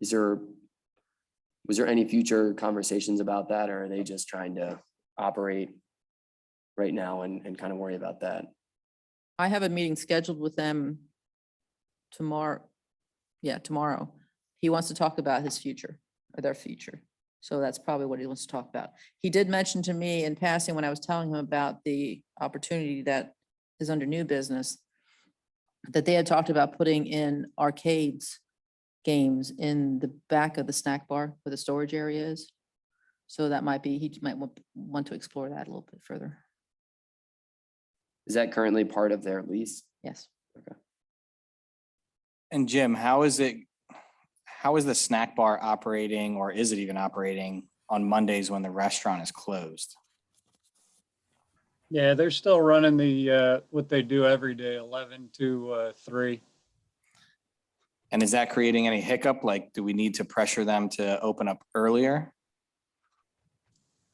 was there any future conversations about that, or are they just trying to operate right now and kind of worry about that? I have a meeting scheduled with them tomorrow. Yeah, tomorrow. He wants to talk about his future or their future. So that's probably what he wants to talk about. He did mention to me in passing when I was telling him about the opportunity that is under new business, that they had talked about putting in arcades games in the back of the snack bar where the storage area is. So that might be, he might want to explore that a little bit further. Is that currently part of their lease? Yes. Okay. And Jim, how is the snack bar operating, or is it even operating on Mondays when the restaurant is closed? Yeah, they're still running the, what they do every day, 11 to 3. And is that creating any hiccup? Like, do we need to pressure them to open up earlier?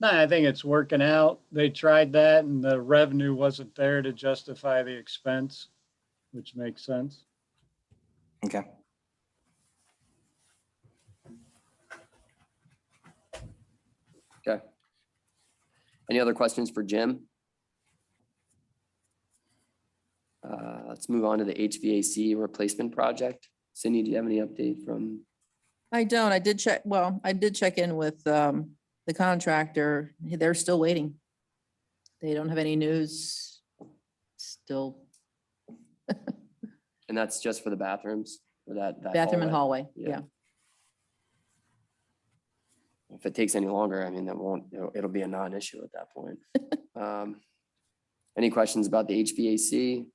No, I think it's working out. They tried that and the revenue wasn't there to justify the expense, which makes sense. Okay. Okay. Any other questions for Jim? Let's move on to the HVAC replacement project. Cindy, do you have any update from? I don't. I did check, well, I did check in with the contractor. They're still waiting. They don't have any news. Still And that's just for the bathrooms or that bathroom and hallway. Yeah. If it takes any longer, I mean, that won't, it'll be a non-issue at that point. Any questions about the HVAC?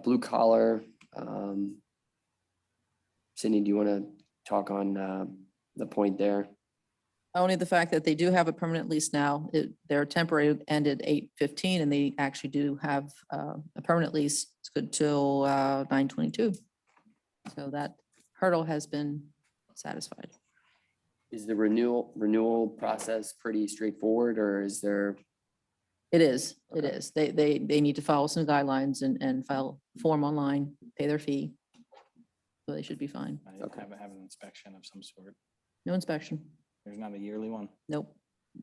Blue collar. Cindy, do you want to talk on the point there? Only the fact that they do have a permanent lease now. Their temporary ended 8/15 and they actually do have a permanent lease. It's good till 9/22. So that hurdle has been satisfied. Is the renewal process pretty straightforward, or is there? It is, it Okay. is. They need to follow some guidelines and file form online, pay their fee. So they should be fine. Okay. Have an inspection of some sort. No inspection. There's not a yearly one. Nope.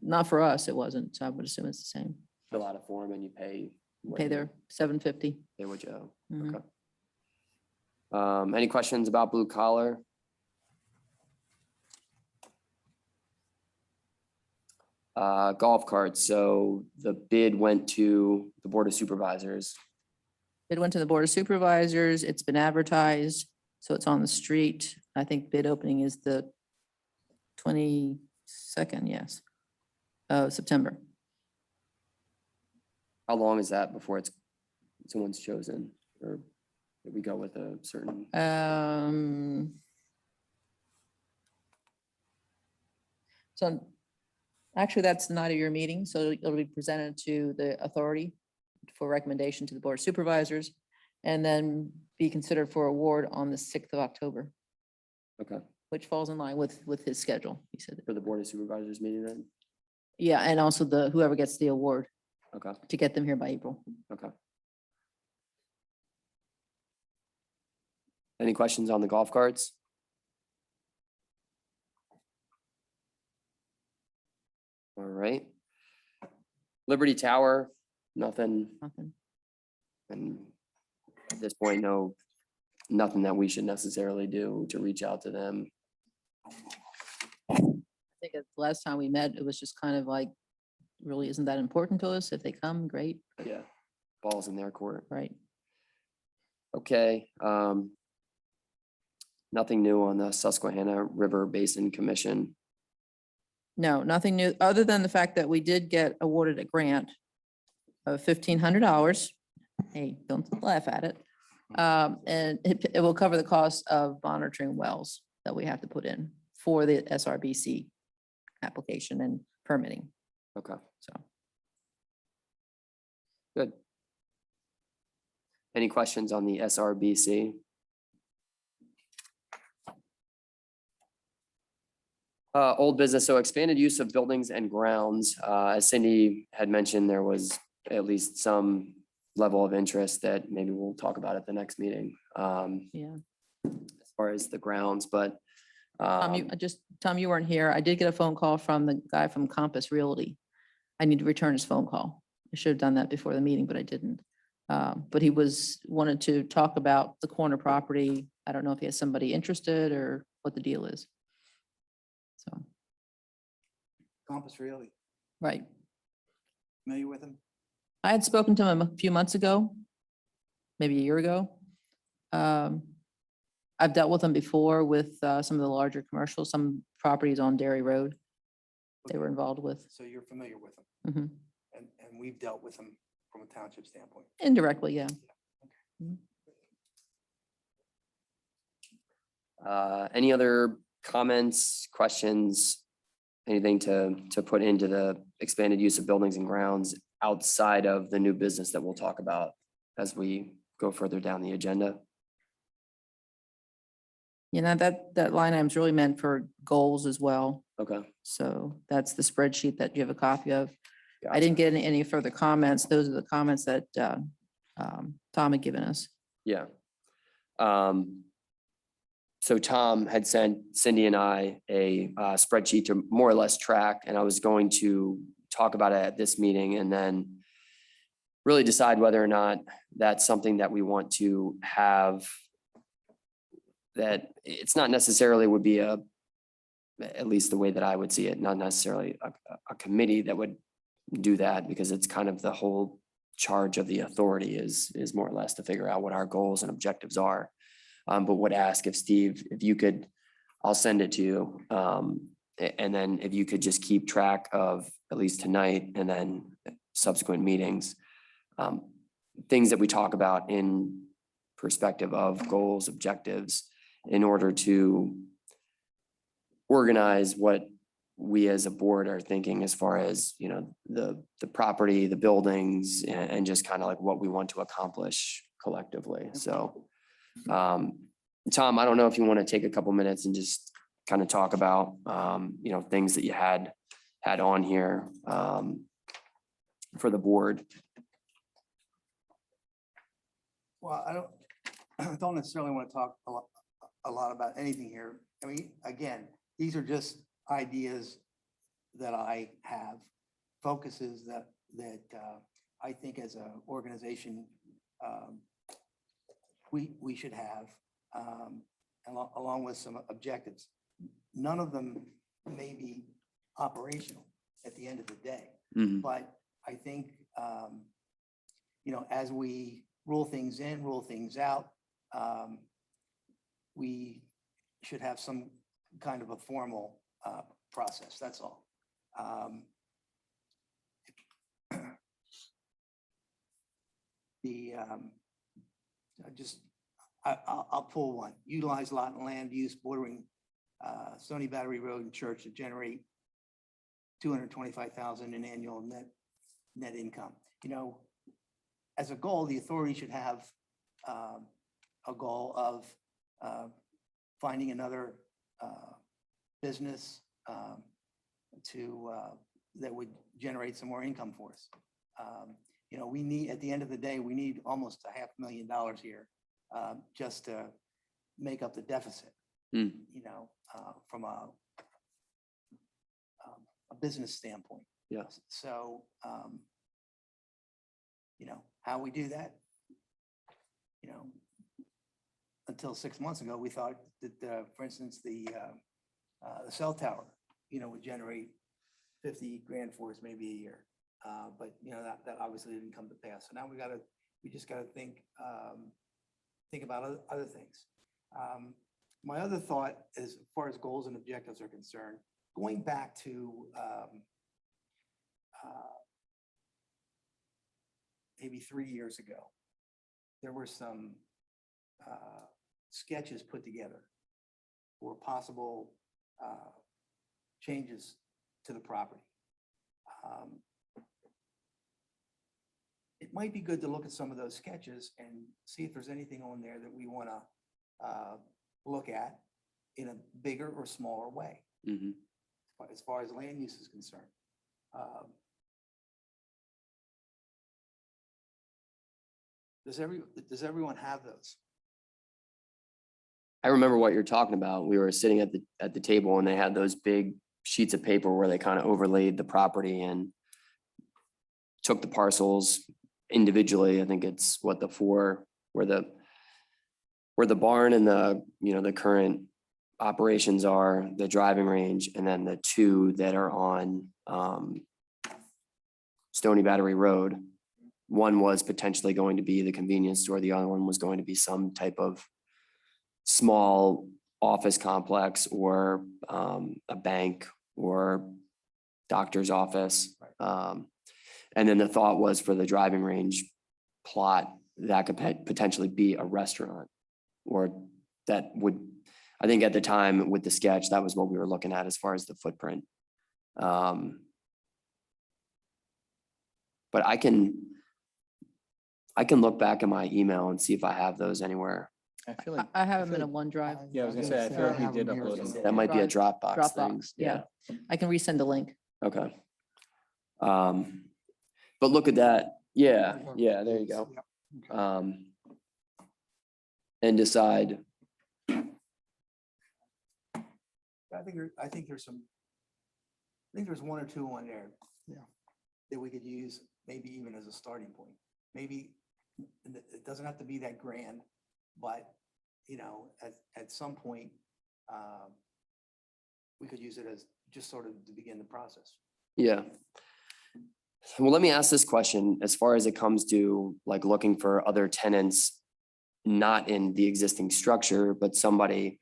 Not for us, it wasn't. So I would assume it's the same. Fill out a form and you pay. what Pay you- their $750. Pay what you owe. Mhm. Okay. Any questions about blue collar? Golf carts. So the bid went to the Board of Supervisors. It went to the Board of Supervisors. It's been advertised, so it's on the street. I think bid opening is the 22nd, yes, of September. How long is that before someone's chosen, or did we go with a certain? So actually, that's the night of your meeting, so it'll be presented to the authority for recommendation to the Board of Supervisors, and then be considered for award on the 6th of October, Okay, which falls in line with his schedule, he said. for the Board of Supervisors meeting then? Yeah, and also whoever gets the award Okay, to get them here by April. okay. Any questions on the golf carts? All right. Liberty Tower, nothing, Nothing. and at this point, nothing that we should necessarily do to reach out to them. I think the last time we met, it was just kind of like, really isn't that important to us. If they come, great, Yeah, balls in their court. right? Okay. Nothing new on the Susquehanna River Basin Commission. No, nothing new, other than the fact that we did get awarded a grant of $1,500. Hey, don't laugh at it. And it will cover the cost of monitoring wells that we have to put in for the SRBC application and permitting, Okay, so. good. Any questions on the SRBC? Old business, so expanded use of buildings and grounds. As Cindy had mentioned, there was at least some level of interest that maybe we'll talk about at the next meeting, Yeah. as far as the grounds, but. Tom, you weren't here. I did get a phone call from the guy from Compass Realty. I need to return his phone call. I should have done that before the meeting, but I didn't. But he wanted to talk about the corner property. I don't know if he has somebody interested or what the deal is. So, Compass Realty, right. familiar with them? I had spoken to him a few months ago, maybe a year ago. I've dealt with him before with some of the larger commercials, some properties on Dairy Road they were involved with. So you're familiar with them, Mhm. and we've dealt with them from a township standpoint. Indirectly, yeah. Any other comments, questions, anything to put into the expanded use of buildings and grounds outside of the new business that we'll talk about as we go further down the agenda? You know, that line item's really meant for goals as well. Okay. So that's the spreadsheet that you have a copy of. I gotcha. didn't get any further comments. Those are the comments that Tom had given us. Yeah. So Tom had sent Cindy and I a spreadsheet to more or less track, and I was going to talk about it at this meeting and then really decide whether or not that's something that we want to have. That it's not necessarily would be at least the way that I would see it, not necessarily a committee that would do that, because it's kind of the whole charge of the authority is more or less to figure out what our goals and objectives are. But would ask if Steve, if you could, I'll send it to you. And then if you could just keep track of, at least tonight and then subsequent meetings, things that we talk about in perspective of goals, objectives, in order to organize what we as a board are thinking as far as, you know, the property, the buildings, and just kind of like what we want to accomplish collectively. So, Tom, I don't know if you want to take a couple minutes and just kind of talk about, you know, things that you had on here for the board. Well, I don't necessarily want to talk a lot about anything here. I mean, again, these are just ideas that I have, focuses that I think as an organization we should have, along with some objectives. None of them may be operational at the end of the day, Mhm. but I think, you know, as we rule things in, rule things out, we should have some kind of a formal process, that's all. I'll pull one. Utilize lot and land use bordering Stony Battery Road and Church to generate 225,000 in annual net income. You know, as a goal, the authority should have a goal of finding another business that would generate some more income for us. You know, we need, at the end of the day, we need almost $500,000 here just to make up the deficit. Mm. You know, from a business standpoint. Yes. So, you know, how we do that, you know, until 6 months ago, we thought that, for instance, the cell tower, you know, would generate 50 grand for us maybe a year. But, you know, that obviously didn't come to pass. So now we just gotta think about other things. My other thought, as far as goals and objectives are concerned, going back to maybe 3 years ago, there were some sketches put together for possible changes to the property. It might be good to look at some of those sketches and see if there's anything on there that we want to look at in a bigger or smaller way, Mhm. as far as land use is concerned. does everyone have those? I remember what you're talking about. We were sitting at the table and they had those big sheets of paper where they kind of overlaid the property and took the parcels individually. I think it's what the four, where the barn and the current operations are, the driving range, and then the two that are on Stony Battery Road. One was potentially going to be the convenience store. The other one was going to be some type of small office complex or a bank or doctor's office. And then the thought was for the driving range plot, that could potentially be a restaurant, or that would, I think at the time with the sketch, that was what we were looking at as far as the footprint. But I can look back in my email and see if I have those anywhere. I feel like. I have them in feel a OneDrive. Yeah, I was gonna say, I feel like we did upload them. That might be a Dropbox thing. Dropbox, yeah. I can resend the link. Okay. But look at that. Yeah, yeah, there you go. And decide. I think there's one or two on there. Yeah. That we could use, maybe even as a starting point. Maybe it doesn't have to be that grand, but at some point, we could use it as just sort of to begin the process. Yeah. Well, let me ask this question as far as it comes to like looking for other tenants, not in the existing structure, but somebody,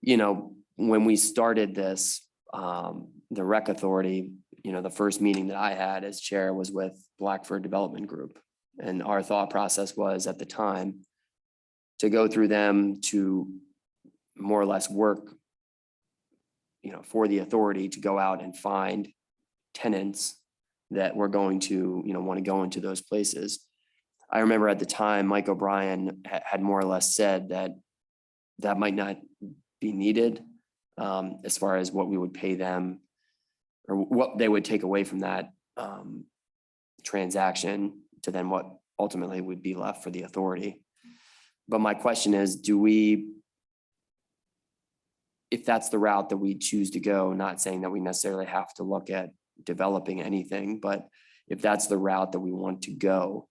when we started this, the rec authority, the first meeting that I had as chair was with Blackford Development Group. And our thought process was at the time to go through them to more or less work, for the authority to go out and find tenants that were going to, want to go into those places. I remember at the time, Mike O'Brien had more or less said that might not be needed as far as what we would pay them or what they would take away from that transaction to then what ultimately would be left for the authority. But my question is, if that's the route that we choose to go, not saying that we necessarily have to look at developing anything, but if that's the route that we want to go,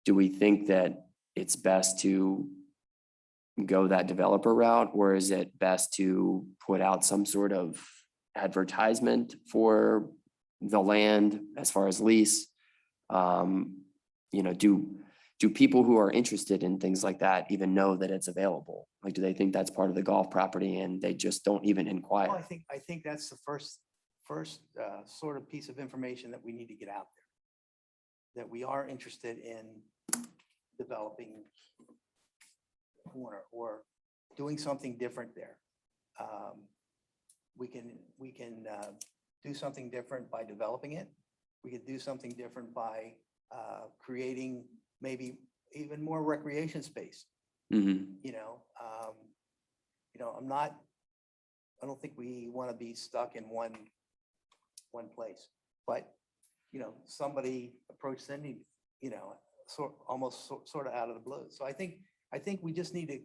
do we think that it's best to go that developer route, or is it best to put out some sort of advertisement for the land as far as lease? Do people who are interested in things like that even know that it's available? Like, do they think that's part of the golf property and they just don't even Well, inquire? I think that's the first sort of piece of information that we need to get out there. That we are interested in developing a corner or doing something different there. We can do something different by developing it. We could do something different by creating maybe even more recreation space. Mhm. I don't think we want to be stuck in one place, but, somebody approached Cindy, almost sort of out of the blue. So I think we just need to,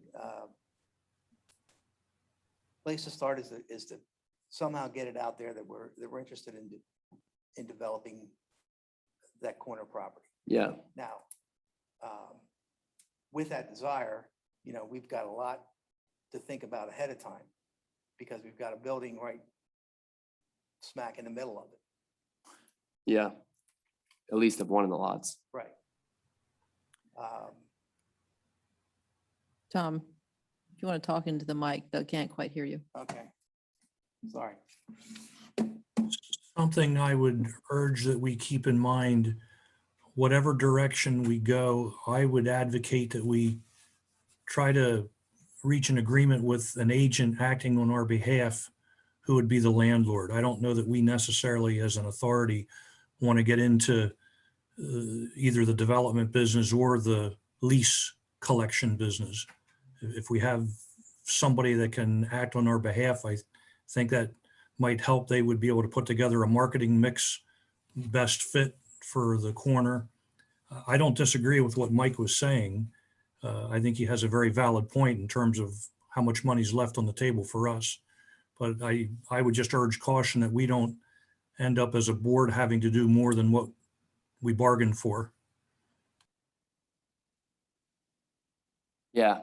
place to start is to somehow get it out there that we're interested in developing that corner property. Yeah, Now, with that desire, we've got a lot to think about ahead of time because we've got a building right smack in the middle of it. yeah. At least of one of the lots. Right. Tom, if you want to talk into the mic, they can't quite hear you. Okay. Sorry. Something I would urge that we keep in mind, whatever direction we go, I would advocate that we try to reach an agreement with an agent acting on our behalf who would be the landlord. I don't know that we necessarily as an authority want to get into either the development business or the lease collection business. If we have somebody that can act on our behalf, I think that might help. They would be able to put together a marketing mix best fit for the corner. I don't disagree with what Mike was saying. I think he has a very valid point in terms of how much money's left on the table for us. But I would just urge caution that we don't end up as a board having to do more than what we bargained for. Yeah,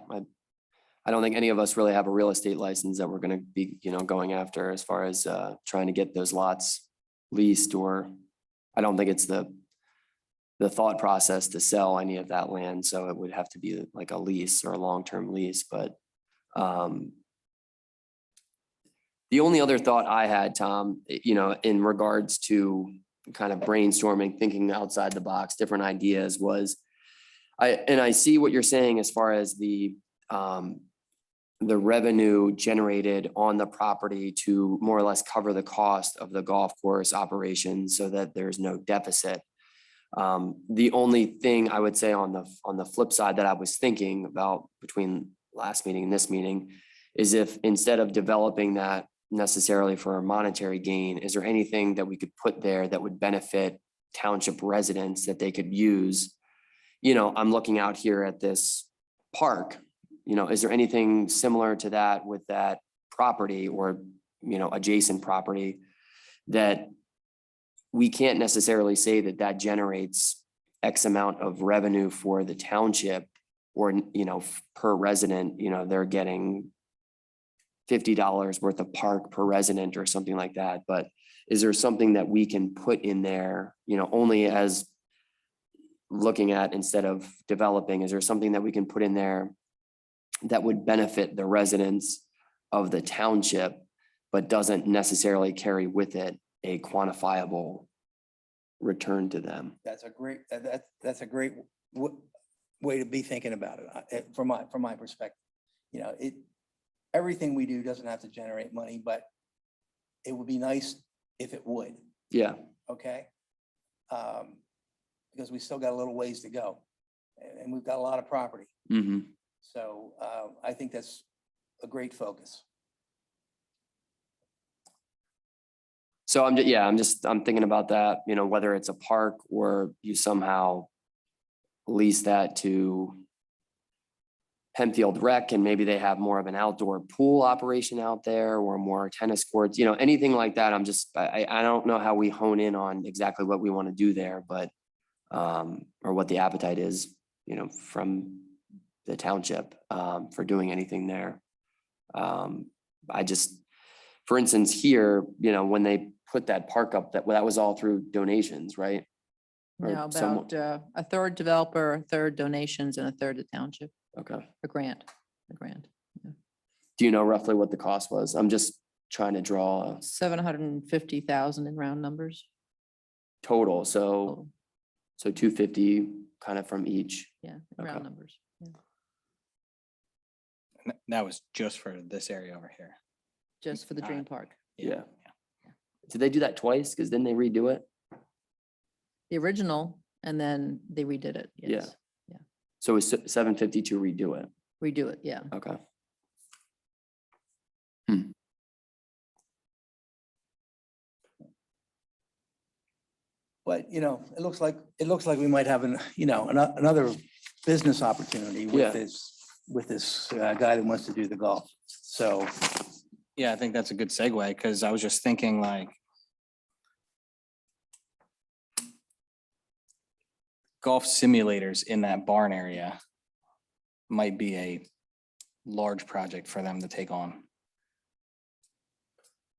I don't think any of us really have a real estate license that we're gonna be, going after as far as trying to get those lots leased, or I don't think it's the thought process to sell any of that land, so it would have to be like a lease or a long-term lease, but the only other thought I had, Tom, in regards to kind of brainstorming, thinking outside the box, different ideas was, I see what you're saying as far as the revenue generated on the property to more or less cover the cost of the golf course operation so that there's no deficit. The only thing I would say on the flip side that I was thinking about between last meeting and this meeting is if instead of developing that necessarily for a monetary gain, is there anything that we could put there that would benefit township residents that they could use? I'm looking out here at this park. Is there anything similar to that with that property or, adjacent property that we can't necessarily say that generates X amount of revenue for the township or, per resident, they're getting $50 worth of park per resident or something like that. But is there something that we can put in there, only as looking at instead of developing, is there something that we can put in there that would benefit the residents of the township, but doesn't necessarily carry with it a quantifiable return to them? That's a great, that's a great way to be thinking about it, from my perspective. Everything we do doesn't have to generate money, but it would be nice if it would, Yeah, okay? Because we still got a little ways to go, and we've got a lot of property. mm-hmm. So I think that's a great focus. So I'm thinking about that, whether it's a park or you somehow lease that to Hempfield Rec and maybe they have more of an outdoor pool operation out there or more tennis courts, anything like that. I don't know how we hone in on exactly what we want to do there, but or what the appetite is, from the township for doing anything there. For instance, here, when they put that park up, that was all through donations, right? Or No, someone- about a third developer, a third donations, and a third the township, Okay. a grant. Do you know roughly what the cost was? I'm just trying to draw a 750,000 in round numbers. total. So total. 250 kind of from each. Yeah, Okay. round numbers. Yeah. That was just for this area over here. Just for the Dream Park. Yeah. Did they do that twice? Because then they redo it. The original, and then they redid it. Yeah. Yes. So it's 750 to redo it. Redo it, yeah. Okay. But, it looks like we might have another business opportunity Yeah. with this guy that wants to do the golf. So, Yeah, I think that's a good segue because I was just thinking like golf simulators in that barn area might be a large project for them to take on.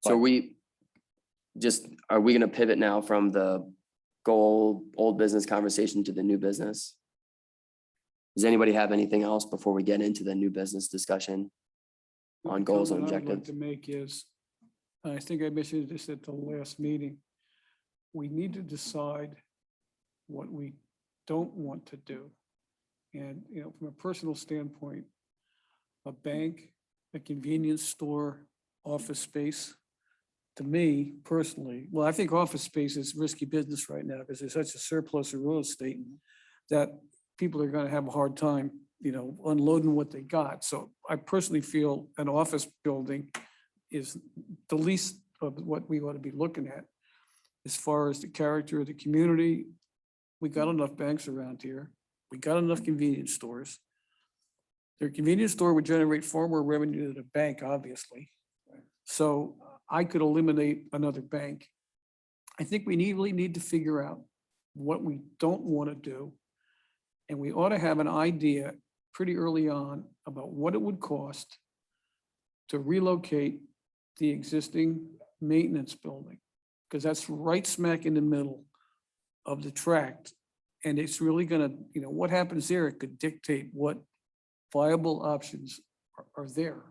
So are we going to pivot now from the old business conversation to the new business? Does anybody have anything else before we get into the new business discussion on goals and Comment I would like objectives? to make is, I think I mentioned this at the last meeting, we need to decide what we don't want to do. And, from a personal standpoint, a bank, a convenience store, office space, to me personally, well, I think office space is risky business right now because there's such a surplus of real estate that people are going to have a hard time, unloading what they got. So I personally feel an office building is the least of what we ought to be looking at as far as the character of the community, We got enough banks around here. We got enough convenience stores. Their convenience store would generate far more revenue than a bank, obviously. So I could eliminate another bank. I think we really need to figure out what we don't want to do. And we ought to have an idea pretty early on about what it would cost to relocate the existing maintenance building, because that's right smack in the middle of the tract. And it's really gonna, what happens there, it could dictate what viable options are there.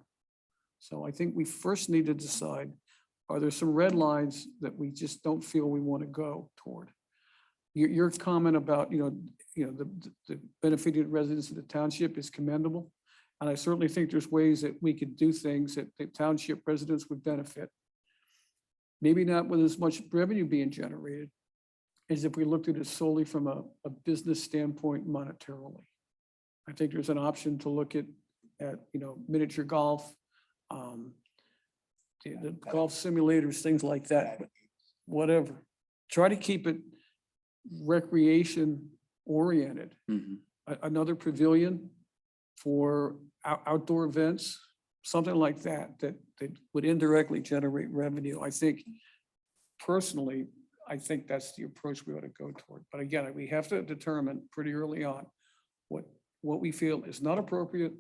So I think we first need to decide, are there some red lines that we just don't feel we want to go toward? Your comment about, the benefited residents of the township is commendable. And I certainly think there's ways that we could do things that the township residents would benefit. Maybe not with as much revenue being generated as if we looked at it solely from a business standpoint monetarily. I think there's an option to look at miniature golf, the golf simulators, things like that, but whatever. Try to keep it recreation oriented. Another pavilion for outdoor events, something like that, that would indirectly generate revenue. I think personally, I think that's the approach we ought to go toward. But again, we have to determine pretty early on what we feel is not appropriate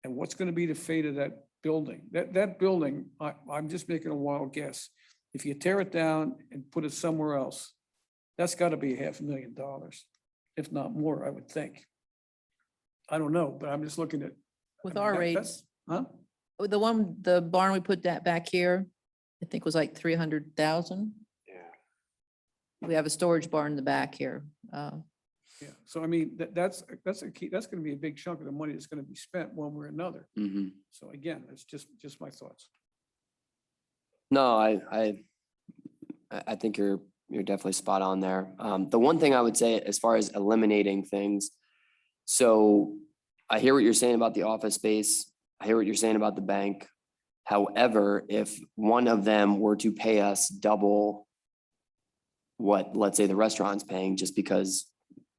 and what's going to be the fate of that building. That building, I'm just making a wild guess. If you tear it down and put it somewhere else, that's got to be $500,000, if not more, I would think. I don't know, but I'm just looking at. With I mean, our that- rates, Huh? the barn we put that back here, I think was like 300,000. Yeah. We have a storage barn in the back here. Yeah, so I mean, that's a key, that's gonna be a big chunk of the money that's gonna be spent one way or another. So again, that's just my thoughts. No, I think you're definitely spot on there. The one thing I would say as far as eliminating things, so I hear what you're saying about the office space. I hear what you're saying about the bank. However, if one of them were to pay us double what, let's say, the restaurant's paying just because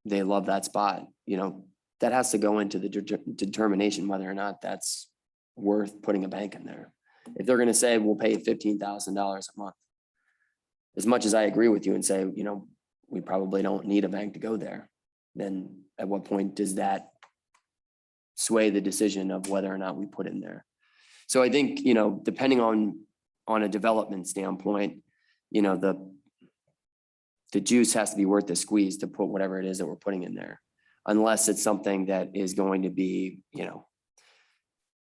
they love that spot, that has to go into the determination whether or not that's worth putting a bank in there. If they're gonna say, we'll pay $15,000 a month, as much as I agree with you and say, we probably don't need a bank to go there, then at what point does that sway the decision of whether or not we put in there? So I think, depending on a development standpoint, the juice has to be worth the squeeze to put whatever it is that we're putting in there. Unless it's something that is going to be,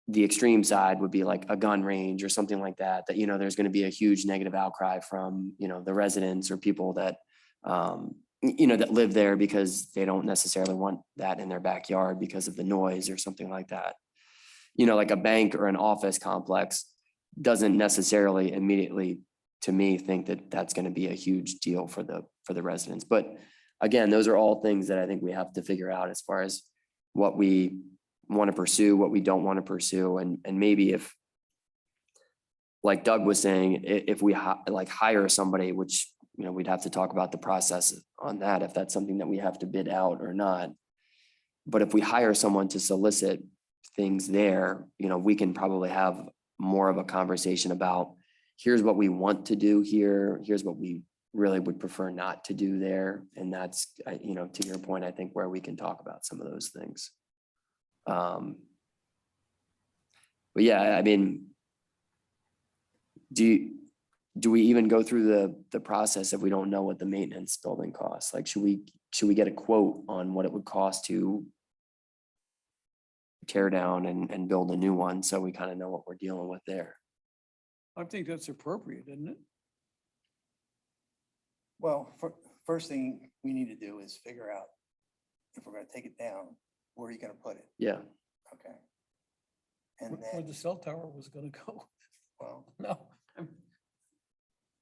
the extreme side would be like a gun range or something like that, there's going to be a huge negative outcry from, the residents or people that, that live there because they don't necessarily want that in their backyard because of the noise or something like that. Like a bank or an office complex doesn't necessarily immediately, to me, think that that's going to be a huge deal for the residents. But again, those are all things that I think we have to figure out as far as what we want to pursue, what we don't want to pursue. And maybe if, like Doug was saying, if we hire somebody, which, we'd have to talk about the process on that, if that's something that we have to bid out or not. But if we hire someone to solicit things there, we can probably have more of a conversation about, here's what we want to do here. Here's what we really would prefer not to do there. And that's, to your point, I think where we can talk about some of those things. But yeah, I mean, do we even go through the process if we don't know what the maintenance building costs? Like, should we get a quote on what it would cost to tear down and build a new one, so we kind of know what we're dealing with there? I think that's appropriate, isn't it? Well, first thing we need to do is figure out if we're gonna take it down, where are you gonna put it? Yeah. Okay. And Where then, the cell tower was gonna go. well, No.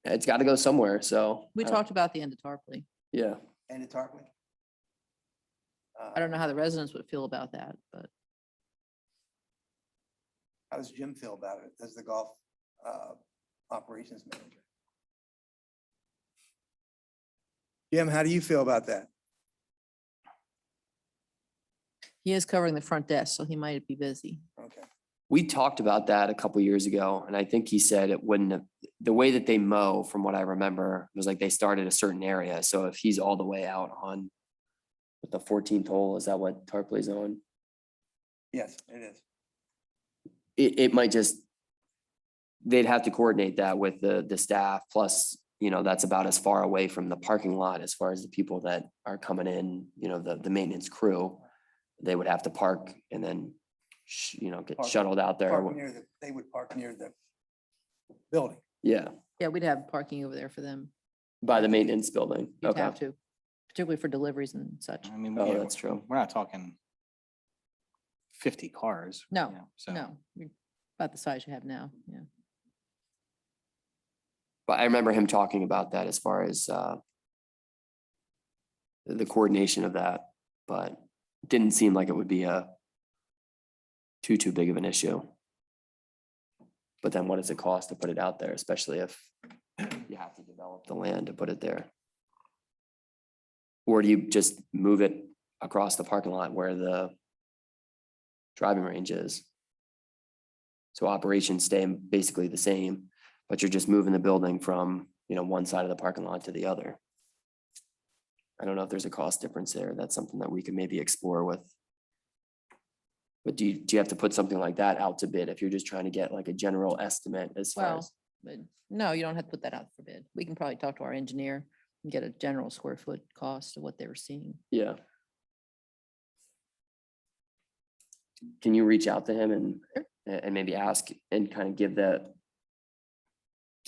It's got to go somewhere. So We talked about the end of Tarpley. Yeah. and the Tarpley. I don't know how the residents would feel about that, but How does Jim feel about it as the golf operations manager? Jim, how do you feel about that? He is covering the front desk, so he might be busy. Okay. We talked about that a couple years ago, and I think he said it wouldn't have, the way that they mow, from what I remember, was like they started a certain area. So if he's all the way out on with the 14th hole, is that what Tarpley's on? Yes, it is. It might just, they'd have to coordinate that with the staff, plus, that's about as far away from the parking lot as far as the people that are coming in, the maintenance crew. They would have to park and then, get Park- shuttled out there. They would park near the building. Yeah, Yeah, we'd have parking over there for them. by the maintenance building. You'd Okay. have to, particularly for deliveries and such. I mean, Oh, yeah, that's true. We're not talking 50 cars. No, you know, so. No, about the size you have now, yeah. But I remember him talking about that as far as the coordination of that, but it didn't seem like it would be a too big of an issue. But then what does it cost to put it out there, especially if you have to develop the land to put it there? Or do you just move it across the parking lot where the driving range is? So operations stay basically the same, but you're just moving the building from, one side of the parking lot to the other. I don't know if there's a cost difference there. That's something that we could maybe explore with. But do you have to put something like that out to bid if you're just trying to get like a general estimate as far Well, as? but no, you don't have to put that out for bid. We can probably talk to our engineer and get a general square foot cost of what they were seeing. Yeah. Can you reach out to him Sure. and maybe ask and kind of give that?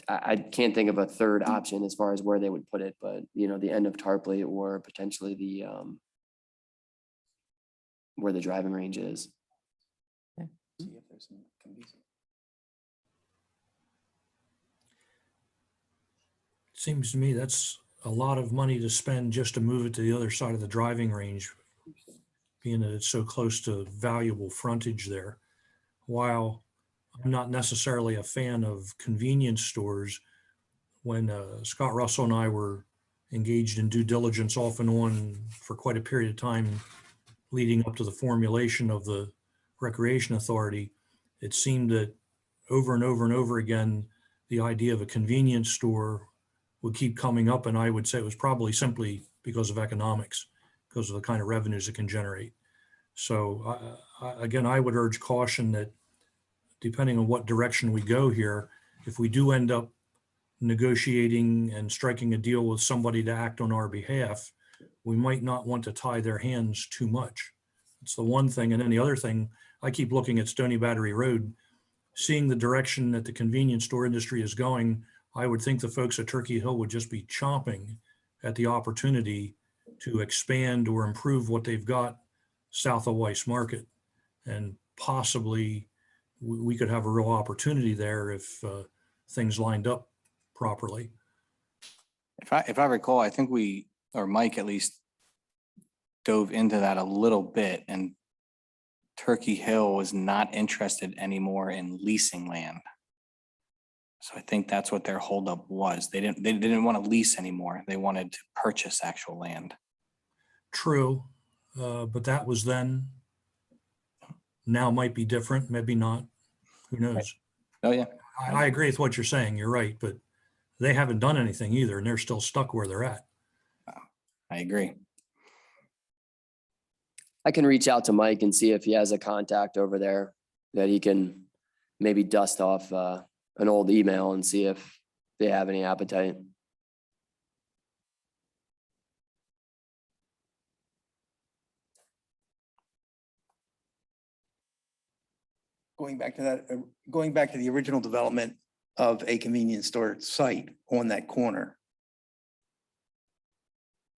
I can't think of a third option as far as where they would put it, but the end of Tarpley or potentially the where the driving range is. See if there's some convenience. Seems to me that's a lot of money to spend just to move it to the other side of the driving range, being that it's so close to valuable frontage there. While I'm not necessarily a fan of convenience stores, when Scott Russell and I were engaged in due diligence off and on for quite a period of time leading up to the formulation of the Recreation Authority, it seemed that over and over and over again, the idea of a convenience store would keep coming up. And I would say it was probably simply because of economics, because of the kind of revenues it can generate. So again, I would urge caution that depending on what direction we go here, if we do end up negotiating and striking a deal with somebody to act on our behalf, we might not want to tie their hands too much. It's the one thing. And then the other thing, I keep looking at Stony Battery Road, seeing the direction that the convenience store industry is going. I would think the folks at Turkey Hill would just be chomping at the opportunity to expand or improve what they've got south of Weiss Market. And possibly we could have a real opportunity there if things lined up properly. If I recall, I think we, or Mike at least, dove into that a little bit, and Turkey Hill was not interested anymore in leasing land. So I think that's what their holdup was. They didn't want to lease anymore. They wanted to purchase actual land. True, but that was then. Now might be different, maybe not. Who knows? Oh, yeah. I agree with what you're saying. You're right, but they haven't done anything either, and they're still stuck where they're at. I agree. I can reach out to Mike and see if he has a contact over there that he can maybe dust off an old email and see if they have any appetite. Going back to that, going back to the original development of a convenience store site on that corner.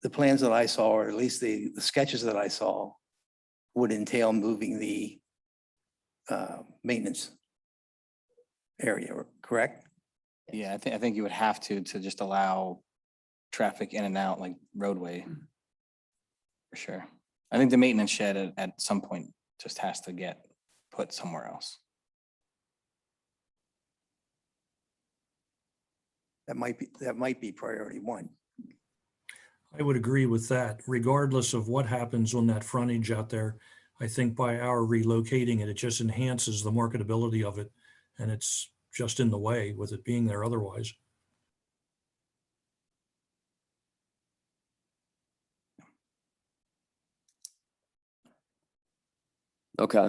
The plans that I saw, or at least the sketches that I saw, would entail moving the maintenance area, correct? Yeah, I think you would have to just allow traffic in and out like roadway. For sure. I think the maintenance shed at some point just has to get put somewhere else. That might be priority one. I would agree with that. Regardless of what happens on that frontage out there, I think by our relocating it, it just enhances the marketability of it. And it's just in the way with it being there otherwise. Okay.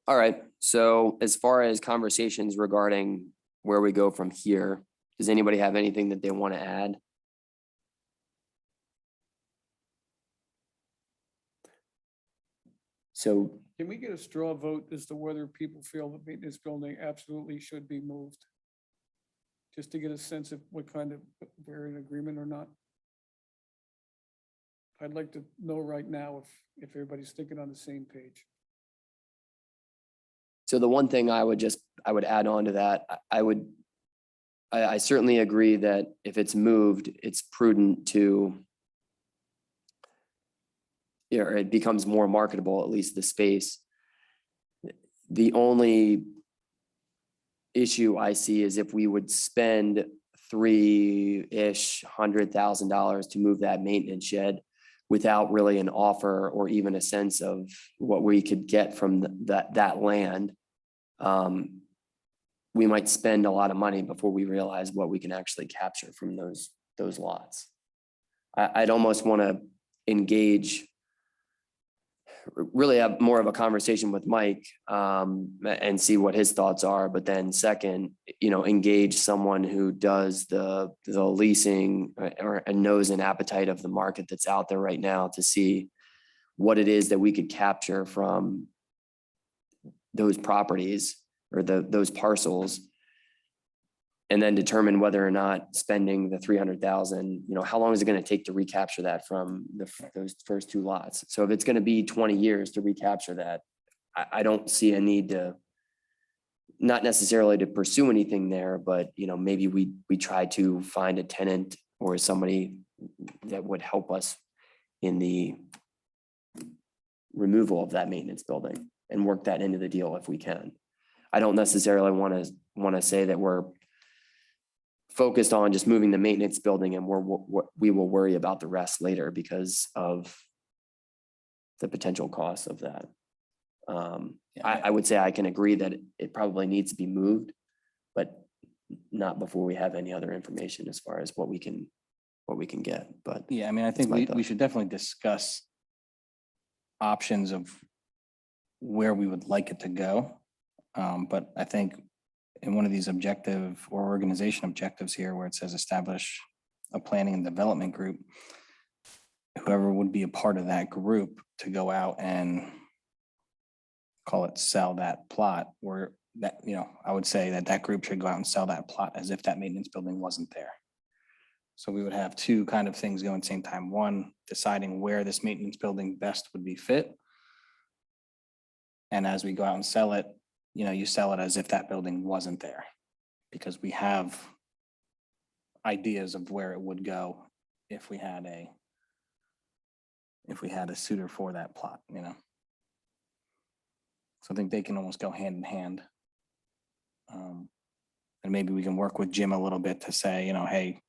All right. So as far as conversations regarding where we go from here, does anybody have anything that they want to add? So Can we get a straw vote as to whether people feel the maintenance building absolutely should be moved? Just to get a sense of what kind of, we're in agreement or not. I'd like to know right now if everybody's thinking on the same page. So the one thing I would add on to that, I certainly agree that if it's moved, it's prudent to, or it becomes more marketable, at least the space. The only issue I see is if we would spend $300,000 to move that maintenance shed without really an offer or even a sense of what we could get from that land. We might spend a lot of money before we realize what we can actually capture from those lots. I'd almost want to engage, really have more of a conversation with Mike and see what his thoughts are. But then second, engage someone who does the leasing and knows an appetite of the market that's out there right now to see what it is that we could capture from those properties or those parcels. And then determine whether or not spending the 300,000, how long is it going to take to recapture that from those first two lots? So if it's going to be 20 years to recapture that, I don't see a need to, not necessarily to pursue anything there, but maybe we try to find a tenant or somebody that would help us in the removal of that maintenance building and work that into the deal if we can. I don't necessarily want to say that we're focused on just moving the maintenance building and we will worry about the rest later because of the potential costs of that. I would say I can agree that it probably needs to be moved, but not before we have any other information as far as what we can get. But Yeah, I mean, I think my we thought. should definitely discuss options of where we would like it to go. But I think in one of these objective or organization objectives here where it says establish a planning and development group, whoever would be a part of that group to go out and call it sell that plot, or that, I would say that group should go out and sell that plot as if that maintenance building wasn't there. So we would have two kind of things going at the same time. One, deciding where this maintenance building best would be fit. And as we go out and sell it, you sell it as if that building wasn't there, because we have ideas of where it would go if we had a suitor for that plot, So I think they can almost go hand in hand. And maybe we can work with Jim a little bit to say, hey,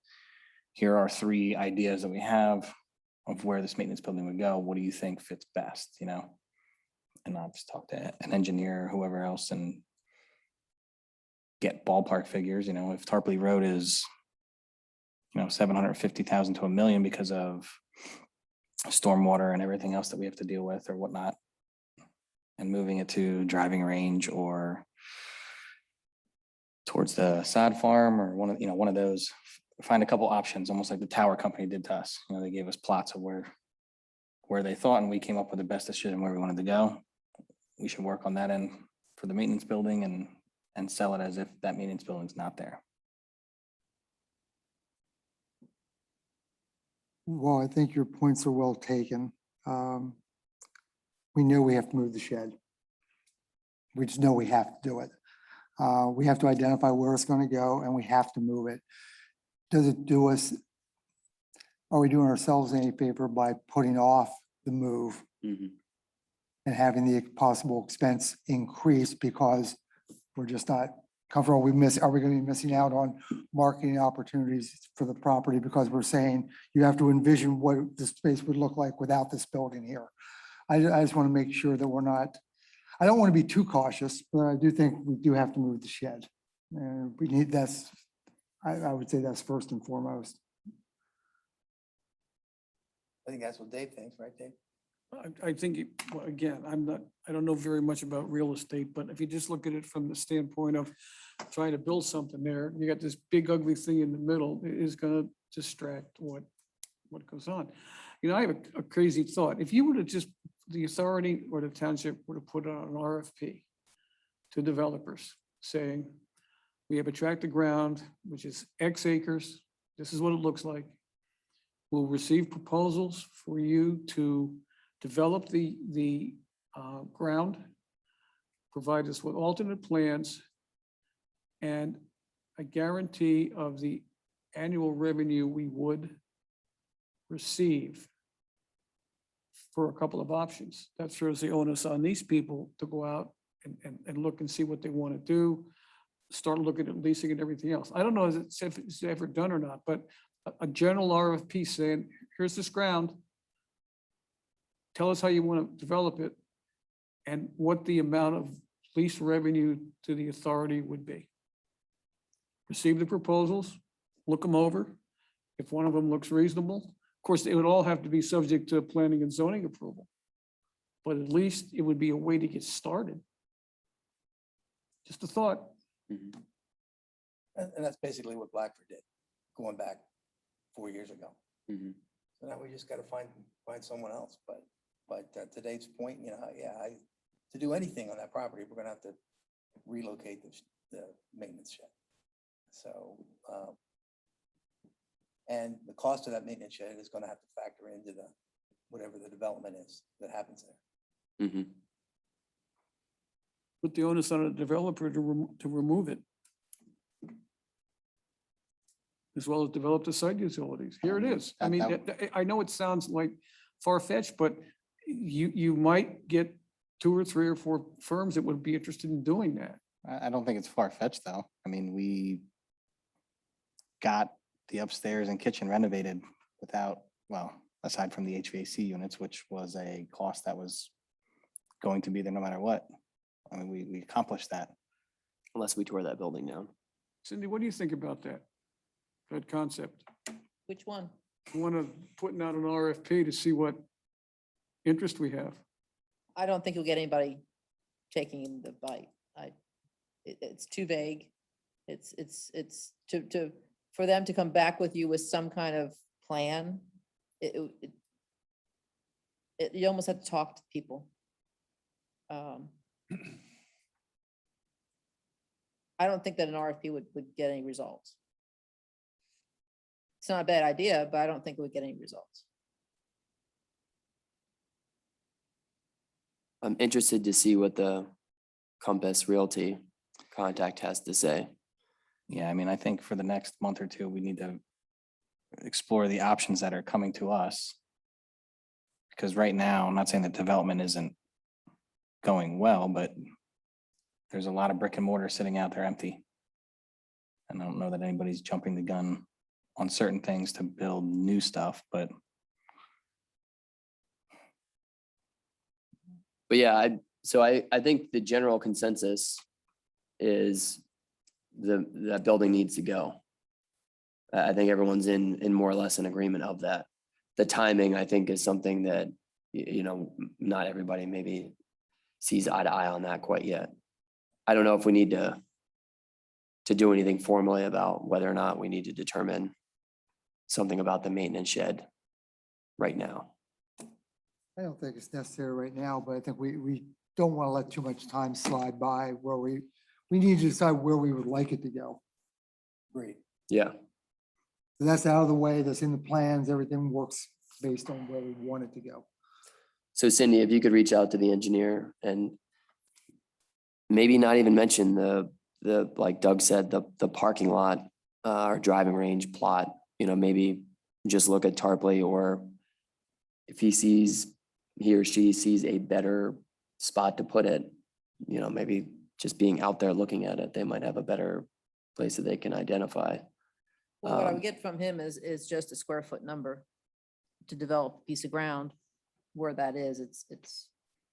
here are 3 ideas that we have of where this maintenance building would go. What do you think fits best, And I'll just talk to an engineer or whoever else and get ballpark figures. If Tarpley Road is, 750,000 to $1 million because of stormwater and everything else that we have to deal with or whatnot, and moving it to driving range or towards the sod farm or one of those, find a couple options, almost like the tower company did to us. They gave us plots of where they thought, and we came up with the best decision where we wanted to go. We should work on that end for the maintenance building and sell it as if that maintenance building's not there. Well, I think your points are well taken. We know we have to move the shed. We just know we have to do it. We have to identify where it's going to go and we have to move it. Does it do us, are we doing ourselves any favor by putting off the move and having the possible expense increase because we're just not comfortable? Are we going to be missing out on marketing opportunities for the property because we're saying you have to envision what the space would look like without this building here? I just want to make sure that we're not, I don't want to be too cautious, but I do think we do have to move the shed. And we need, I would say that's first and foremost. I think that's what Dave thinks, right, Dave? I think, well, again, I don't know very much about real estate, but if you just look at it from the standpoint of trying to build something there, you got this big ugly thing in the middle, it is gonna distract what goes on. You know, I have a crazy thought. If you were to just, the authority or the township were to put out an RFP to developers saying, we have a tract of ground, which is X acres, this is what it looks like. We'll receive proposals for you to develop the ground, provide us with alternate plans, and a guarantee of the annual revenue we would receive for a couple of options. That throws the onus on these people to go out and look and see what they want to do, start looking at leasing and everything else. I don't know if it's ever done or not, but a general RFP saying, here's this ground, tell us how you want to develop it and what the amount of lease revenue to the authority would be. Receive the proposals, look them over. If one of them looks reasonable, of course, it would all have to be subject to planning and zoning approval. But at least it would be a way to get started. Just a thought. Mhm. And that's basically what Blackford did, going back 4 years ago. Mhm. So now we just got to find someone else. But to Dave's point, you know, yeah, to do anything on that property, we're going to have to relocate the maintenance shed. So, and the cost of that maintenance shed is going to have to factor into whatever the development is that happens there. Mhm. Put the onus on a developer to remove it. As well as develop the site utilities. Here it is. I mean, I know it sounds like far-fetched, but you might get 2 or 3 or 4 firms that would be interested in doing that. I don't think it's far-fetched, though. I mean, we got the upstairs and kitchen renovated without, well, aside from the HVAC units, which was a cost that was going to be there no matter what. I mean, we accomplished that. Unless we tore that building down. Cindy, what do you think about that concept? Which one? You want to putting out an RFP to see what interest we have? I don't think you'll get anybody taking the bite. It's too vague. It's for them to come back with you with some kind of plan. You almost have to talk to people. I don't think that an RFP would get any results. It's not a bad idea, but I don't think it would get any results. I'm interested to see what the Compass Realty contact has to say. Yeah, I mean, I think for the next month or two, we need to explore the options that are coming to us. Because right now, I'm not saying that development isn't going well, but there's a lot of brick and mortar sitting out there empty. And I don't know that anybody's jumping the gun on certain things to build new stuff, but yeah, I think the general consensus is that building needs to go. I think everyone's in more or less an agreement of that. The timing, I think, is something that, you know, not everybody maybe sees eye to eye on that quite yet. I don't know if we need to do anything formally about whether or not we need to determine something about the maintenance shed right now. I don't think it's necessary right now, but I think we don't want to let too much time slide by where we need to decide where we would like it to go. Great. Yeah. So that's out of the way, that's in the plans, everything works based on where we want it to go. So Cindy, if you could reach out to the engineer and maybe not even mention the like Doug said, the parking lot or driving range plot, you know, maybe just look at Tarpley, or if he or she sees a better spot to put it, you know, maybe just being out there looking at it, they might have a better place that they can identify. Well, what I would get from him is just a square foot number to develop a piece of ground. where that is,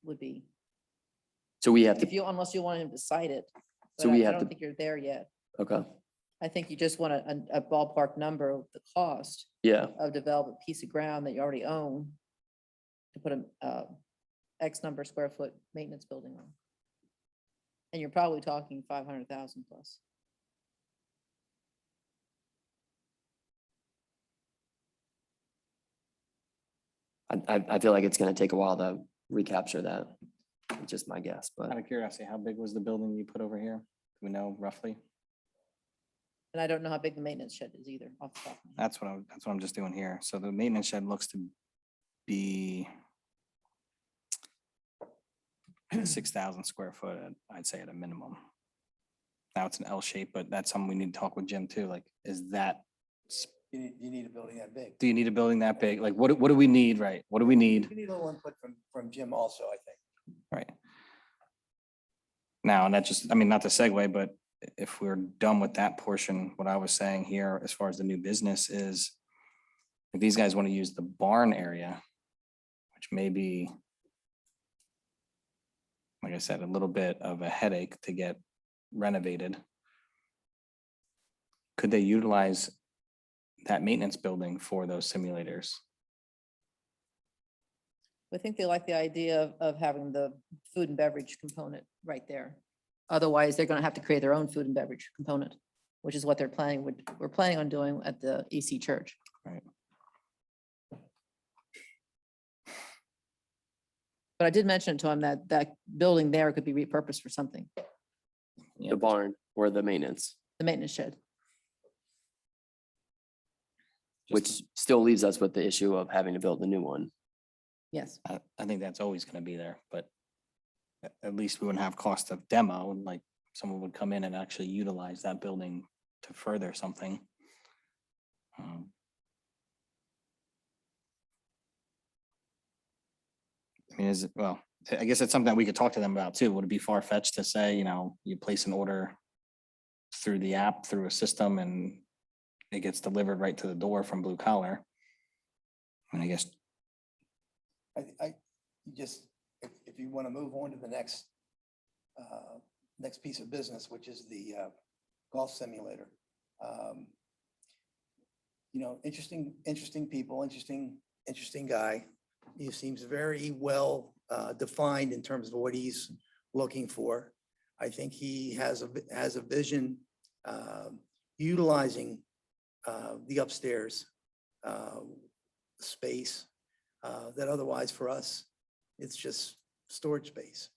would be, So we have if to, you, unless you want him to cite it. So but we I have don't to- think you're there yet. okay, I think you just want a ballpark number of the cost yeah, of develop a piece of ground that you already own to put a X number square foot maintenance building on. And you're probably talking 500,000 plus. I feel like it's gonna take a while to recapture that. Just my guess, but Out of curiosity, how big was the building you put over here? Do we know roughly? And I don't know how big the maintenance shed is either off the top of my head. That's what I'm just doing here. So the maintenance shed looks to be 6,000 square foot, I'd say at a minimum. Now it's an L shape, but that's something we need to talk with Jim too. Like, is that, You need a building that big. do you need a building that big? Like, what do we need, right? What do we need? We need a little input from Jim also, I think. Right. Now, and that just, I mean, not to segue, but if we're done with that portion, what I was saying here as far as the new business is, if these guys want to use the barn area, which may be, like I said, a little bit of a headache to get renovated, could they utilize that maintenance building for those simulators? I think they like the idea of having the food and beverage component right there. Otherwise, they're gonna have to create their own food and beverage component, which is what we're planning on doing at the EC Church. Right. But I did mention to him that that building there could be repurposed for something, the barn or the maintenance, the maintenance shed. which still leaves us with the issue of having to build a new one. Yes, I think that's always gonna be there, but at least we wouldn't have cost of demo, and like someone would come in and actually utilize that building to further something. I mean, is it, well, I guess it's something that we could talk to them about too. Would it be far fetched to say, you know, you place an order through the app, through a system, and it gets delivered right to the door from Blue Collar? And I guess, I you just, if you want to move on to the next, next piece of business, which is the golf simulator. You know, interesting people, interesting guy. He seems very well defined in terms of what he's looking for. I think he has a vision utilizing the upstairs space that otherwise for us, it's just storage space.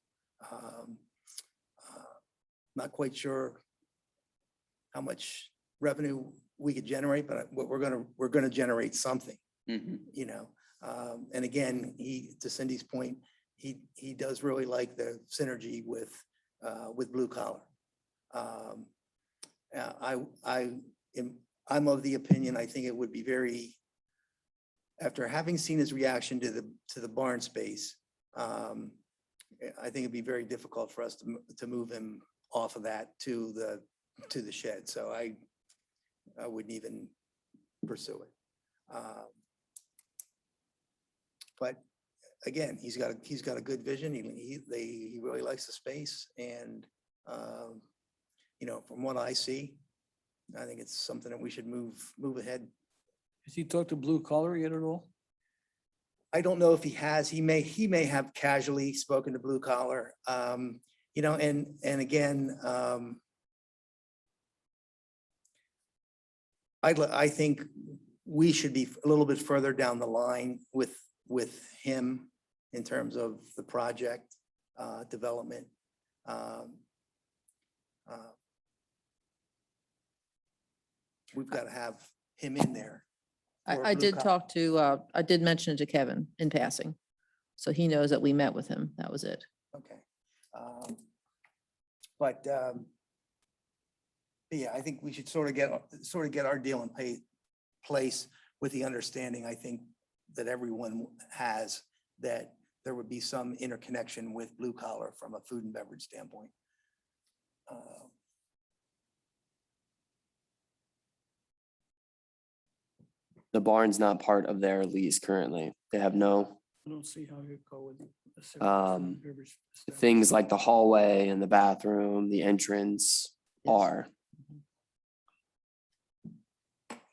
Not quite sure how much revenue we could generate, but we're gonna generate something, you know. And again, to Cindy's point, he does really like the synergy with Blue Collar. I'm of the opinion, I think it would be very, after having seen his reaction to the barn space, I think it'd be very difficult for us to move him off of that to the shed. So I wouldn't even pursue it. But again, he's got a good vision. He really likes the space, and you know, from what I see, I think it's something that we should move ahead. Has he talked to Blue Collar yet at all? I don't know if he has. He may have casually spoken to Blue Collar. You know, and again, I think we should be a little bit further down the line with him in terms of the project development. We've got to have him in there. for I Blue did Collar. talk to, I did mention it to Kevin in passing. So he knows that we met with him. That was it. Okay. But yeah, I think we should sort of get our deal in place with the understanding, I think, that everyone has, that there would be some interconnection with Blue Collar from a food and beverage standpoint. The barn's not part of their lease currently. They have no I don't see how you go with a separate food Um, and beverage establishment. things like the hallway and the bathroom, the entrance Yes. are.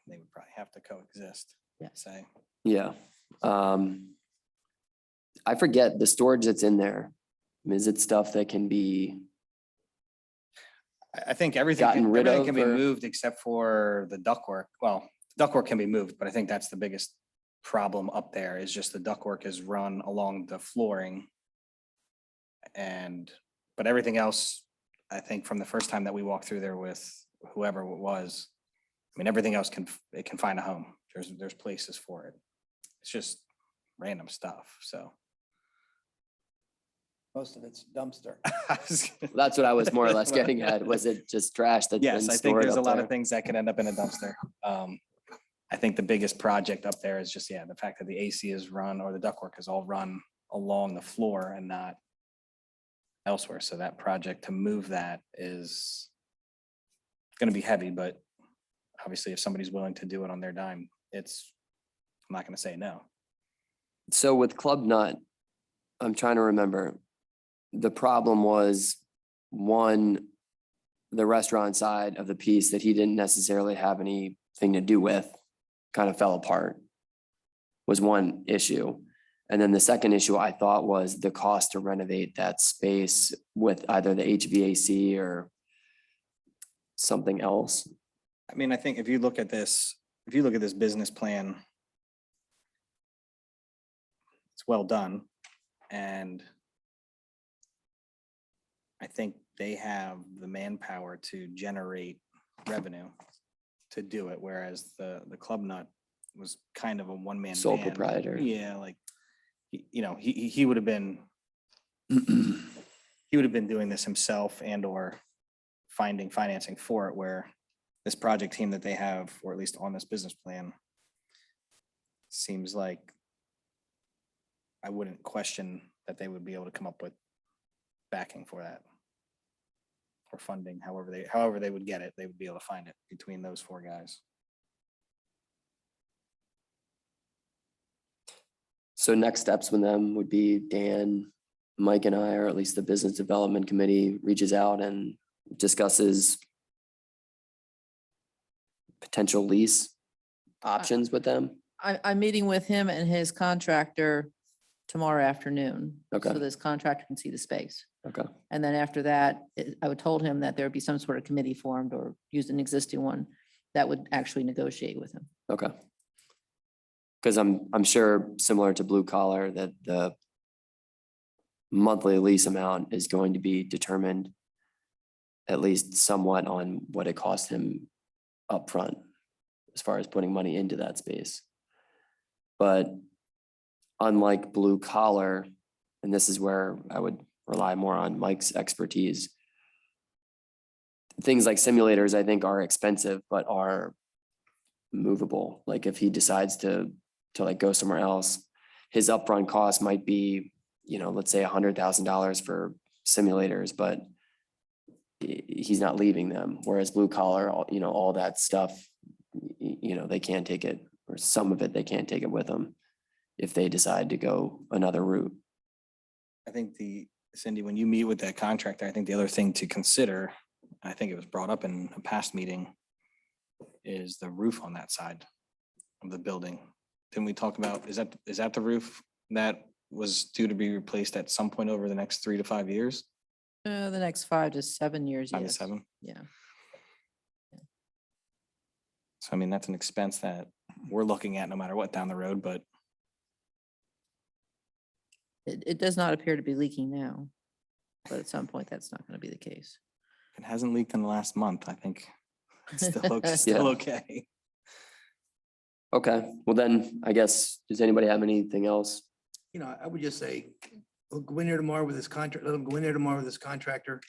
They would probably have to coexist. Yeah. Say, Yeah. I forget the storage that's in there. Is it stuff that can be, I think everything, Gotten rid everything can of, be or- moved except for the ductwork. Well, ductwork can be moved, but I think that's the biggest problem up there is just the ductwork is run along the flooring. But everything else, I think from the first time that we walked through there with whoever it was, I mean, everything else it can find a home. There's places for it. It's just random stuff, so. Most of it's dumpster. that's what I was more or less getting at. Was it just trash that's been Yes, I think stored there's a up lot there? of things that could end up in a dumpster. I think the biggest project up there is just, yeah, the fact that the AC is run or the ductwork is all run along the floor and not elsewhere. So that project to move that is gonna be heavy, but obviously if somebody's willing to do it on their dime, I'm not gonna say no. So with Club Nut, I'm trying to remember. The problem was, one, the restaurant side of the piece that he didn't necessarily have anything to do with kind of fell apart, was one issue. And then the second issue I thought was the cost to renovate that space with either the HVAC or something else. I mean, I think if you look at this business plan, it's well done. And I think they have the manpower to generate revenue to do it, whereas the Club Nut was kind of a one-man Sole band. proprietor. Yeah, like, he would have been, he would have been doing this himself and or finding financing for it, where this project team that they have, or at least on this business plan, seems like I wouldn't question that they would be able to come up with backing for that. Or funding, however they would get it, they would be able to find it between those four guys. So next steps with them would be Dan, Mike and I, or at least the business development committee reaches out and discusses potential lease options with them. I'm meeting with him and his contractor tomorrow afternoon. Okay. So this contractor can see the space. Okay. And then after that, I would told him that there would be some sort of committee formed or use an existing one that would actually negotiate with him. Okay. Because I'm sure similar to blue collar that the monthly lease amount is going to be determined at least somewhat on what it cost him upfront as far as putting money into that space. But unlike blue collar, and this is where I would rely more on Mike's expertise, things like simulators, I think, are expensive, but are movable. Like if he decides to like go somewhere else, his upfront cost might be, let's say $100,000 for simulators, but he's not leaving them. Whereas blue collar, all that stuff, they can't take it, or some of it, they can't take it with them if they decide to go another route. I think Cindy, when you meet with that contractor, I think the other thing to consider, I think it was brought up in a past meeting, is the roof on that side of the building. Didn't we talk about, is that the roof that was due to be replaced at some point over the next 3 to 5 years? The next 5 to 7 years, 5 to yes. 7? Yeah. So I mean, that's an expense that we're looking at no matter what down the road, but It does not appear to be leaking now, but at some point that's not going to be the case. it hasn't leaked in the last month. I think it's still Yeah. still okay. Okay, well then, I guess, does anybody have anything else? I would just say, we'll go in there tomorrow with this contract, let them go in there tomorrow with this contractor,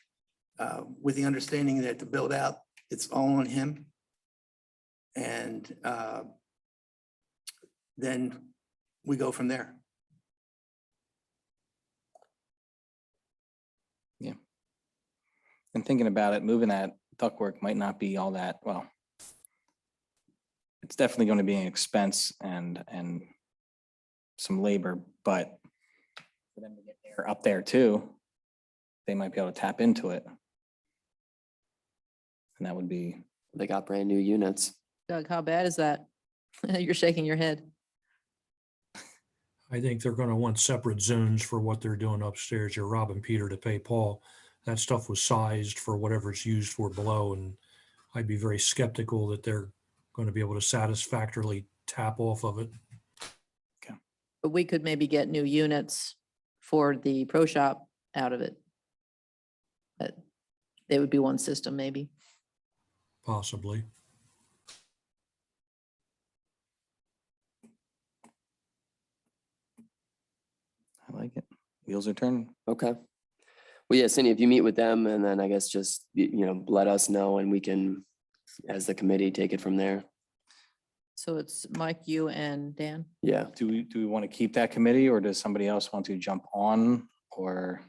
with the understanding that to build out, it's all on him. And then we go from there. And thinking about it, moving that ductwork might not be all that, well, it's definitely going to be an expense and some labor, but for them to get there, up there too, they might be able to tap into it. And that would be, They got brand new units. Doug, how bad is that? You're shaking your head. I think they're gonna want separate zones for what they're doing upstairs. You're robbing Peter to pay Paul. That stuff was sized for whatever it's used for below, and I'd be very skeptical that they're going to be able to satisfactorily tap off of it. But we could maybe get new units for the pro shop out of it. But they would be one system maybe. Possibly. I like it. Wheels are turning. Okay. Well, yeah, Cindy, if you meet with them and then I guess just, let us know and we can, as the committee, take it from there. So it's Mike, you and Dan. Yeah. Do we want to keep that committee, or does somebody else want to jump on or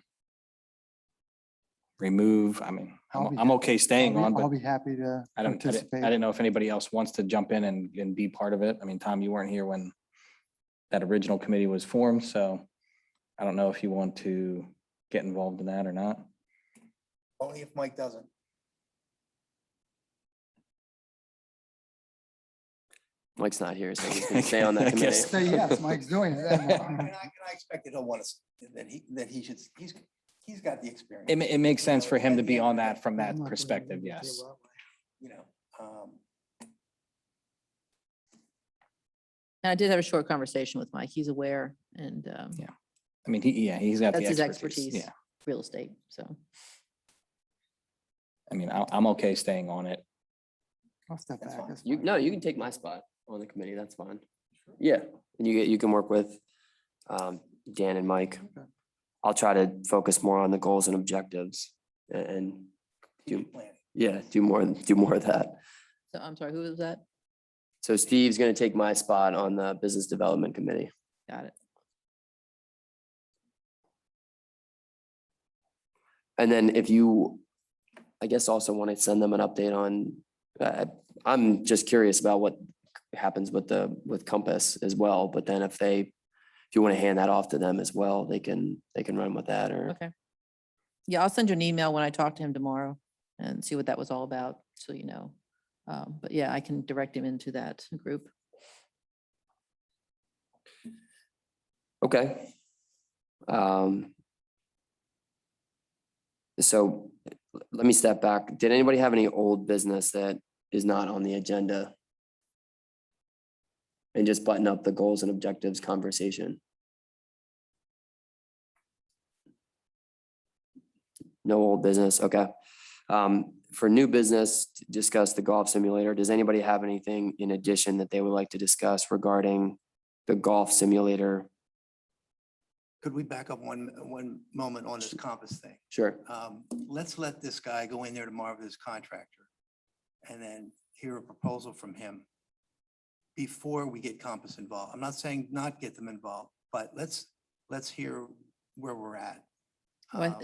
remove? I mean, I'll be I'm hap- okay staying on, I'll but be happy to I participate. didn't know if anybody else wants to jump in and be part of it. I mean, Tom, you weren't here when that original committee was formed, so I don't know if you want to get involved in that or not. Only if Mike doesn't. Mike's not here, so he's gonna stay on that I committee. guess. Say yes, Mike's doing it. And I expect that he'll want to, that he should, he's got the experience. It makes sense for him to be on that from I'm that not gonna perspective, leave it yes. that way. You know, And I did have a short conversation with Mike. He's aware and Yeah. I mean, he's got the that's his expertise. expertise, Yeah. real estate. So I mean, I'm okay staying on it. I'll step That's back. fine. that's You, fine. no, you can take my spot on the committee. That's fine. Yeah, and you can work with Dan and Mike. Okay. I'll try to focus more on the goals and objectives and strategic planning. do more of that. so I'm sorry, who was that? So Steve's gonna take my spot on the business development committee. Got it. And then if you, I guess also want to send them an update on, I'm just curious about what happens with Compass as well, but then if you want to hand that off to them as well, they can run with that or, Okay. Yeah, I'll send you an email when I talk to him tomorrow and see what that was all about, so you know. But yeah, I can direct him into that group. okay. So let me step back. Did anybody have any old business that is not on the agenda? And just button up the goals and objectives conversation. No old business, okay. For new business, to discuss the golf simulator. Does anybody have anything in addition that they would like to discuss regarding the golf simulator? Could we back up one moment on this Compass thing? Sure, Let's let this guy go in there tomorrow with his contractor and then hear a proposal from him before we get Compass involved. I'm not saying not get them involved, but let's hear where we're at. Well,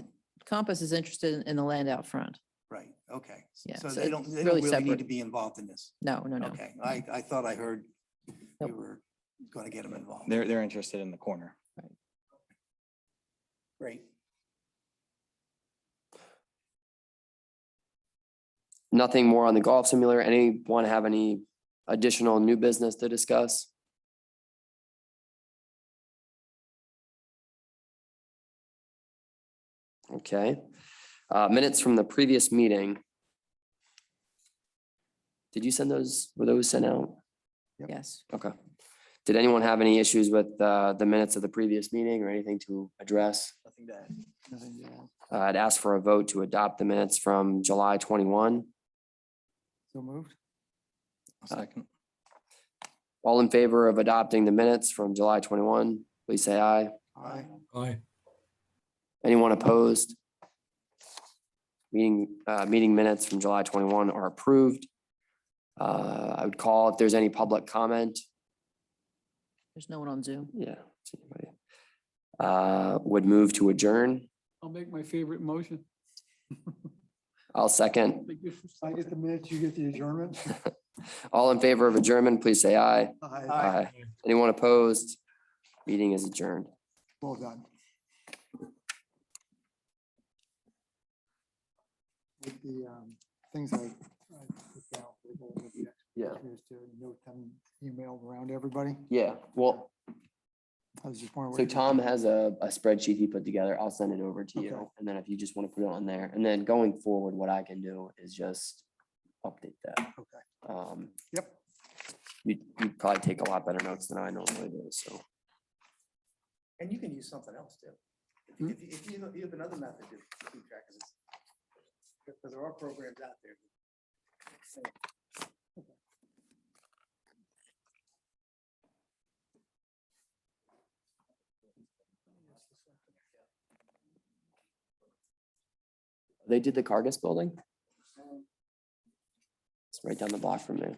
Compass is interested in the land out front. Right, okay. Yeah, So so they don't it's really really need separate. to be involved in this. No, no, no. Okay, I thought I heard we Nope. were going to get them involved. They're interested in the corner. Great. nothing more on the golf simulator. Anyone have any additional new business to discuss? Okay, minutes from the previous meeting. Did you send those, were those sent out? Yes. Okay. Did anyone have any issues with the minutes of the previous meeting or anything to address? Nothing to add. Nothing to add. I'd ask for a vote to adopt the minutes from July 21. So moved. A second. All in favor of adopting the minutes from July 21, please say aye. Aye. Aye. Anyone opposed? Meeting minutes from July 21 are approved. I would call if there's any public comment. There's no one on Zoom. Yeah. see anybody. Would move to adjourn. I'll make my favorite motion. I'll second. I get the minutes, you get the adjournment. All in favor of adjournment, please say aye. Aye. Aye. Anyone opposed? Meeting is adjourned. Well done. With the things I put down, we'll go over the Yeah. extras to note them emailed around everybody. Yeah, well, I was just wondering. so what you- Tom has a spreadsheet he put together. I'll send it over to Okay. you. And then if you just want to put it on there, and then going forward, what I can do is just update that. Okay. Yep. You'd probably take a lot better notes than I normally do, so. And you can use something else too. If you have another method to keep track of this. Because there are programs out there. They did the Cargus building? It's right down the block from me.